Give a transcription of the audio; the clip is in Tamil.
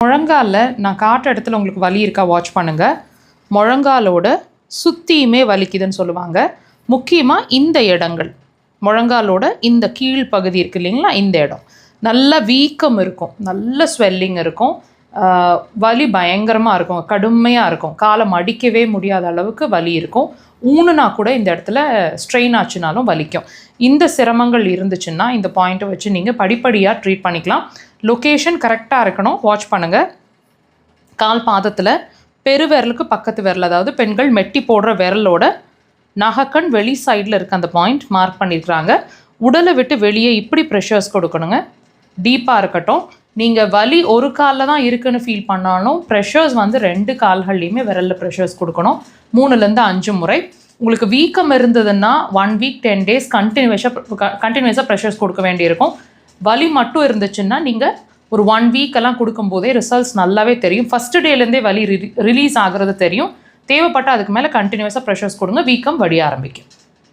முழங்காலில் நான் காட்டுற இடத்துல உங்களுக்கு வலி இருக்கா வாட்ச் பண்ணுங்கள். முழங்காலோட சுற்றியுமே வலிக்குதுன்னு சொல்லுவாங்க. முக்கியமாக இந்த இடங்கள், முழங்காலோட இந்த கீழ் பகுதி இருக்குது இல்லைங்களா, இந்த இடம் நல்ல வீக்கம் இருக்கும், நல்ல ஸ்வெல்லிங் இருக்கும், வலி பயங்கரமாக இருக்கும், கடுமையாக இருக்கும், காலை மடிக்கவே முடியாத அளவுக்கு வலி இருக்கும். ஊனுனா கூட இந்த இடத்துல ஸ்ட்ரெயின் ஆச்சுனாலும் வலிக்கும். இந்த சிரமங்கள் இருந்துச்சுன்னா இந்த பாயிண்ட்டை வச்சு நீங்கள் படிப்படியாக ட்ரீட் பண்ணிக்கலாம். லொக்கேஷன் கரெக்டாக இருக்கணும். வாட்ச் பண்ணுங்கள். கால் பாதத்தில் பெருவிரலுக்கு பக்கத்து விரல், அதாவது பெண்கள் மெட்டி போடுற விரலோட நகக்கண் வெளி சைடில் இருக்க அந்த பாயிண்ட் மார்க் பண்ணியிருக்கிறாங்க. உடலை விட்டு வெளியே இப்படி ப்ரெஷர்ஸ் கொடுக்கணுங்க. டீப்பாக இருக்கட்டும். நீங்கள் வலி ஒரு காலில் தான் இருக்குன்னு ஃபீல் பண்ணாலும் ப்ரெஷர்ஸ் வந்து 2 கால்கள்லையுமே விரலில் ப்ரெஷர்ஸ் கொடுக்கணும். 3லேருந்து 5 முறை. உங்களுக்கு வீக்கம் இருந்ததுன்னா 1 வீக் 10 டேஸ் கண்டினியூஸாக ப்ரெஷர்ஸ் கொடுக்க வேண்டியிருக்கும். வலி மட்டும் இருந்துச்சுன்னா நீங்கள் ஒரு 1 வீக்கெல்லாம் கொடுக்கும்போதே ரிசல்ட்ஸ் நல்லாவே தெரியும். ஃபஸ்ட்டு டேலேருந்தே வலி ரிலீஸ் ஆகிறது தெரியும். தேவைப்பட்டால் அதுக்கு மேலே கண்டினியூஸாக ப்ரெஷர்ஸ் கொடுங்க, வீக்கம் வடிய ஆரம்பிக்கும்.